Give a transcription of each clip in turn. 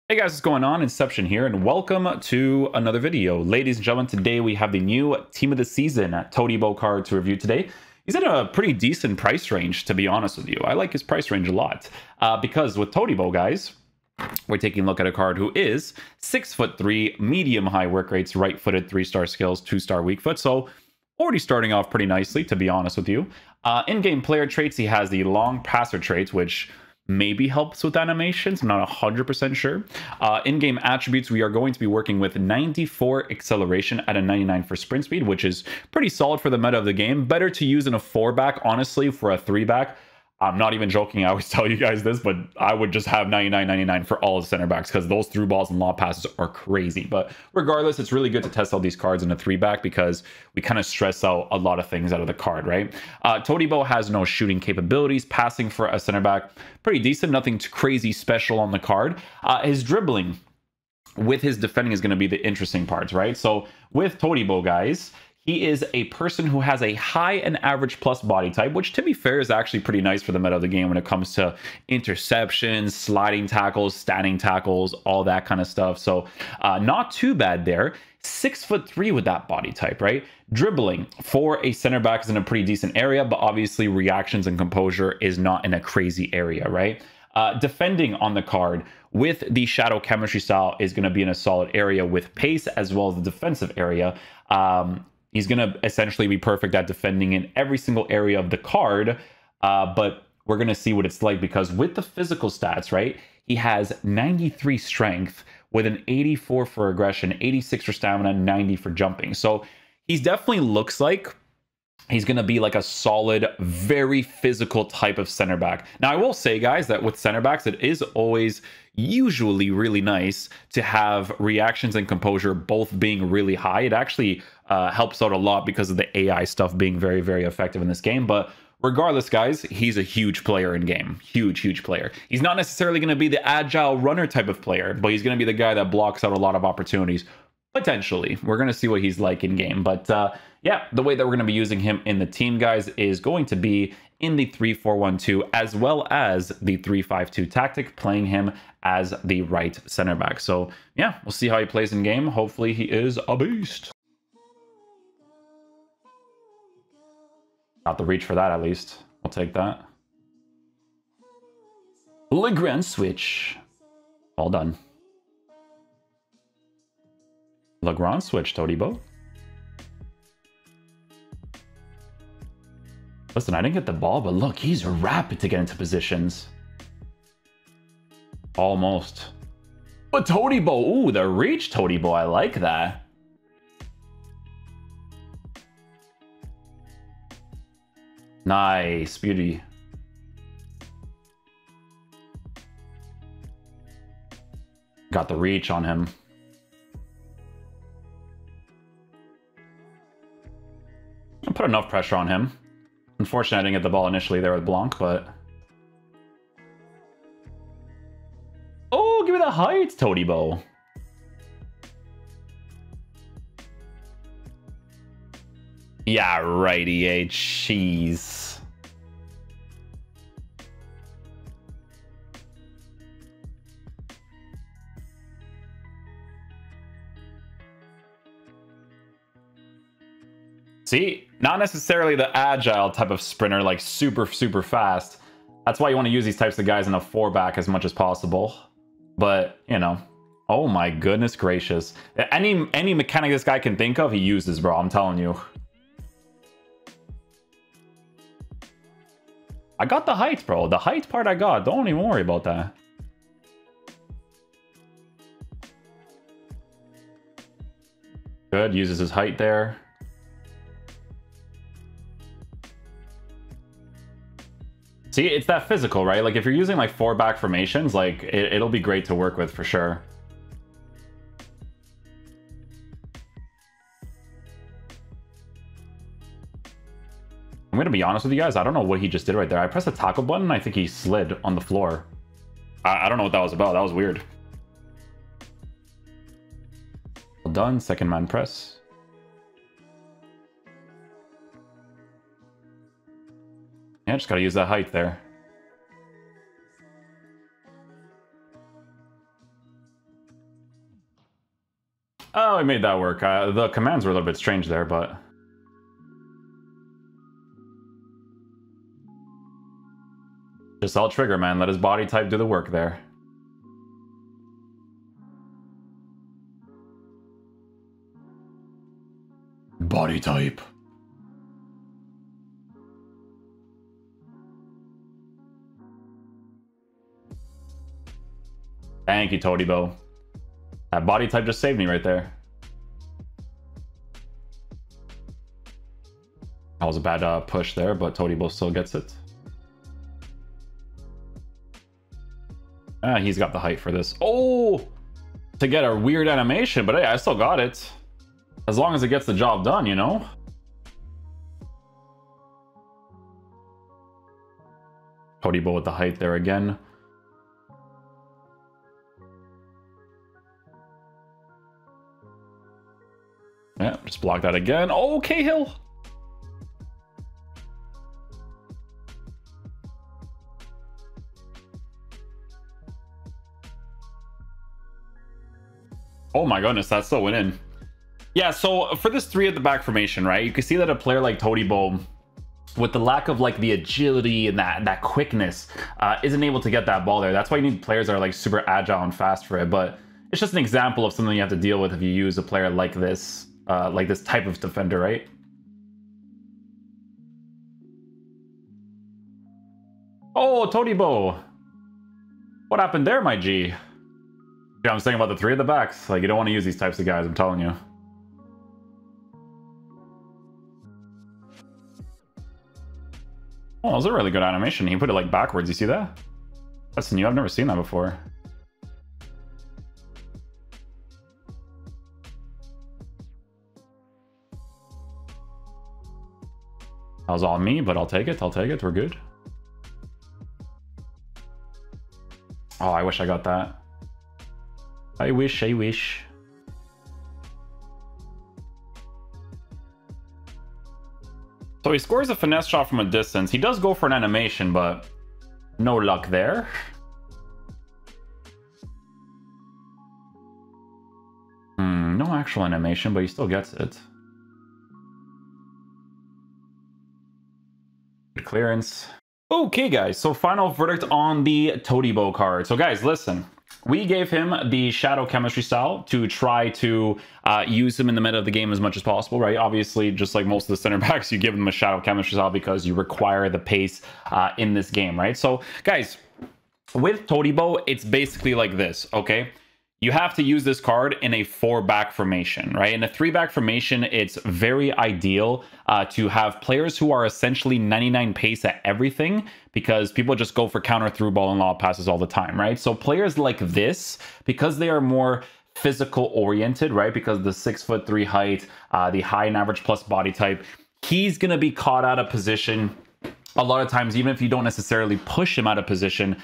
Hey guys, what's going on? Inception here, and welcome to another video. Ladies and gentlemen, today we have the new Team of the Season TODIBO card to review today. He's in a pretty decent price range, to be honest with you. I like his price range a lot. Because with TODIBO, guys, we're taking a look at a card who is 6'3", medium-high work rates, right-footed, 3-star skills, 2-star weak foot. So already starting off pretty nicely, to be honest with you. In-game player traits, he has the long passer traits, which maybe helps with animations. I'm not 100% sure. In-game attributes, we are going to be working with 94 acceleration at a 99 for sprint speed, which is pretty solid for the meta of the game. Better to use in a 4-back, honestly, for a 3-back. I'm not even joking. I always tell you guys this, but I would just have 99, 99 for all the center backs because those through balls and lob passes are crazy. But regardless, it's really good to test out these cards in a 3-back because we kind of stress out a lot of things out of the card, right? TODIBO has no shooting capabilities. Passing for a center back, pretty decent. Nothing too crazy special on the card. His dribbling with his defending is going to be the interesting parts, right? So with TODIBO, guys, he is a person who has a high and average plus body type, which to be fair is actually pretty nice for the meta of the game when it comes to interceptions, sliding tackles, standing tackles, all that kind of stuff. So not too bad there. 6'3" with that body type, right? Dribbling for a center back is in a pretty decent area, but obviously reactions and composure is not in a crazy area, right? Defending on the card with the shadow chemistry style is going to be in a solid area with pace as well as the defensive area. He's going to essentially be perfect at defending in every single area of the card, but we're going to see what it's like because with the physical stats, right, he has 93 strength with an 84 for aggression, 86 for stamina, 90 for jumping. So he definitely looks like he's going to be like a solid, very physical type of center back. Now, I will say, guys, that with center backs, it is always usually really nice to have reactions and composure both being really high. It actually helps out a lot because of the AI stuff being very, very effective in this game. But regardless, guys, he's a huge player in game. Huge, huge player. He's not necessarily going to be the agile runner type of player, but he's going to be the guy that blocks out a lot of opportunities. Potentially. We're going to see what he's like in game. But yeah, the way that we're going to be using him in the team, guys, is going to be in the 3-4-1-2 as well as the 3-5-2 tactic, playing him as the right center back. So yeah, we'll see how he plays in game. Hopefully he is a beast. Got the reach for that, at least. We'll take that. Legrand switch. All done. Legrand switch, TODIBO. Listen, I didn't get the ball, but look, he's rapid to get into positions. Almost. But TODIBO, ooh, the reach TODIBO, I like that. Nice, beauty. Got the reach on him. I put enough pressure on him. Unfortunately, I didn't get the ball initially there with Blanc, but... Oh, give me the heights, TODIBO. Yeah, right, EA. Jeez. See, not necessarily the agile type of sprinter, like super, super fast. That's why you want to use these types of guys in a 4-back as much as possible. But, you know, oh my goodness gracious. Any mechanic this guy can think of, he uses, bro. I'm telling you. I got the height, bro. The height part I got. Don't even worry about that. Good, uses his height there. See, it's that physical, right? Like, if you're using, like, 4-back formations, like, it'll be great to work with for sure. I'm gonna be honest with you guys, I don't know what he just did right there. I pressed the tackle button, and I think he slid on the floor. I don't know what that was about. That was weird. Well done, second man press. Yeah, just gotta use that height there. Oh, we made that work. The commands were a little bit strange there, but... Just all trigger, man. Let his body type do the work there. Body type. Thank you, TODIBO. That body type just saved me right there. That was a bad push there, but TODIBO still gets it. He's got the height for this. Oh! To get a weird animation, but hey, I still got it. As long as it gets the job done, you know? TODIBO with the height there again. Yeah, just block that again. Oh, Cahill! Oh my goodness, that still went in. Yeah, so for this 3 at the back formation, right, you can see that a player like TODIBO, with the lack of like the agility and that quickness, isn't able to get that ball there. That's why you need players that are like super agile and fast for it. But it's just an example of something you have to deal with if you use a player like this type of defender, right? Oh, TODIBO! What happened there, my G? Yeah, I'm saying about the 3 at the backs. Like, you don't want to use these types of guys, I'm telling you. Oh, that was a really good animation. He put it like backwards. You see that? That's new. I've never seen that before. That was all me, but I'll take it. I'll take it. We're good. Oh, I wish I got that. I wish, I wish. So he scores a finesse shot from a distance. He does go for an animation, but no luck there. No actual animation, but he still gets it. Good clearance. Okay, guys, so final verdict on the TODIBO card. So guys, listen. We gave him the shadow chemistry style to try to use him in the meta of the game as much as possible, right? Obviously, just like most of the center backs, you give them a shadow chemistry style because you require the pace in this game, right? So, guys, with TODIBO, it's basically like this, okay? You have to use this card in a 4-back formation, right? In a 3-back formation, it's very ideal to have players who are essentially 99 pace at everything because people just go for counter through ball and lob passes all the time, right? So players like this, because they are more physical oriented, right? Because the 6'3" height, the high and average plus body type, he's going to be caught out of position a lot of times, even if you don't necessarily push him out of position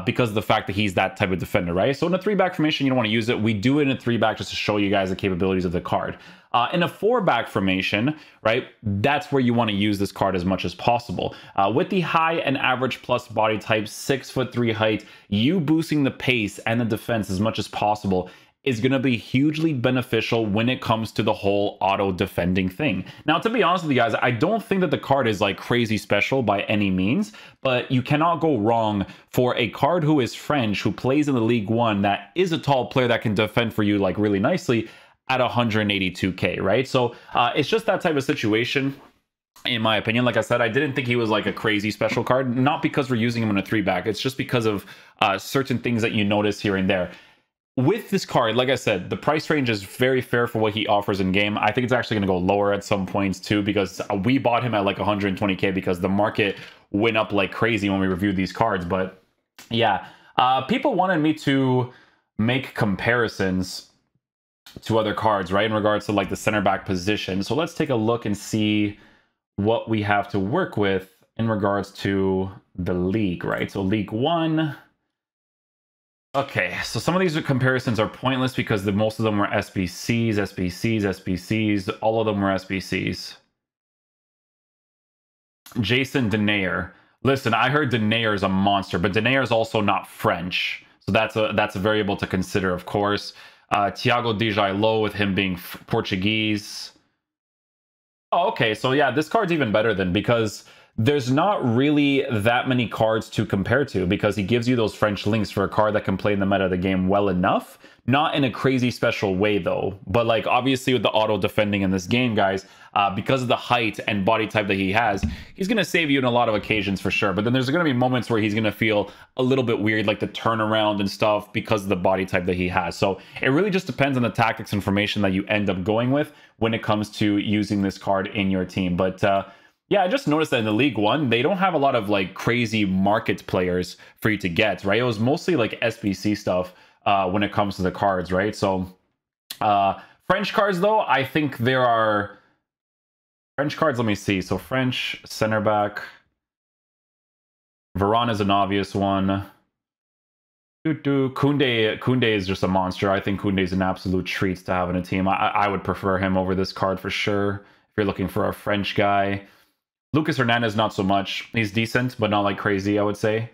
because of the fact that he's that type of defender, right? So in a 3-back formation, you don't want to use it. We do it in a 3-back just to show you guys the capabilities of the card. In a 4-back formation, right, that's where you want to use this card as much as possible. With the high and average plus body type, 6'3" height, you boosting the pace and the defense as much as possible is going to be hugely beneficial when it comes to the whole auto defending thing. Now, to be honest with you guys, I don't think that the card is like crazy special by any means, but you cannot go wrong for a card who is French, who plays in the League One, that is a tall player that can defend for you like really nicely at 182k, right? So it's just that type of situation. In my opinion, like I said, I didn't think he was like a crazy special card, not because we're using him in a 3-back. It's just because of certain things that you notice here and there. With this card, like I said, the price range is very fair for what he offers in game. I think it's actually going to go lower at some points too, because we bought him at like 120k because the market went up like crazy when we reviewed these cards. But yeah, people wanted me to make comparisons to other cards, right, in regards to like the center back position. So let's take a look and see what we have to work with in regards to the league, right? So League One. Okay, so some of these comparisons are pointless because most of them were SBCs, SBCs, SBCs. All of them were SBCs. Jason Denayer. Listen, I heard Denayer is a monster, but Denayer is also not French. So that's a variable to consider, of course. Thiago Dijalo with him being Portuguese. Oh, okay. So yeah, this card's even better then, because there's not really that many cards to compare to, because he gives you those French links for a card that can play in the meta of the game well enough. Not in a crazy special way though, but like obviously with the auto defending in this game, guys, because of the height and body type that he has, he's going to save you in a lot of occasions for sure. But then there's going to be moments where he's going to feel a little bit weird, like the turnaround and stuff, because of the body type that he has. So it really just depends on the tactics and formation that you end up going with when it comes to using this card in your team. But yeah, I just noticed that in the League One, they don't have a lot of like crazy market players for you to get, right? It was mostly like SBC stuff when it comes to the cards, right? So French cards, though, I think there are French cards. Let me see. So French center back, Varane is an obvious one. Koundé is just a monster. I think Koundé is an absolute treat to have in a team. I would prefer him over this card for sure if you're looking for a French guy. Lucas Hernandez, not so much. He's decent, but not like crazy, I would say.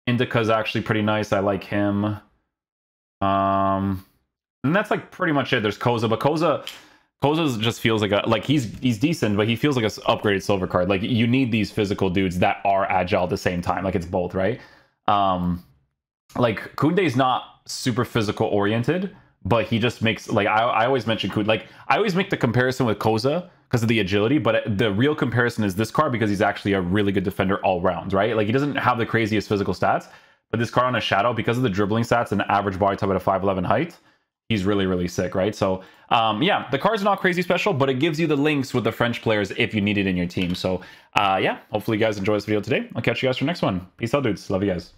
Indica's actually pretty nice. I like him. And that's like pretty much it. There's Koza, but Koza just feels like he's decent, but he feels like an upgraded silver card. Like you need these physical dudes that are agile at the same time. Like it's both, right? Like Koundé's not super physical oriented, but he just makes like I always mention Koundé. Like I always make the comparison with Koza because of the agility, but the real comparison is this card because he's actually a really good defender all round, right? Like he doesn't have the craziest physical stats, but this card on a shadow, because of the dribbling stats and average body type at a 5'11" height, he's really, really sick, right? So yeah, the card's not crazy special, but it gives you the links with the French players if you need it in your team. So yeah, hopefully you guys enjoy this video today. I'll catch you guys for the next one. Peace out, dudes. Love you guys.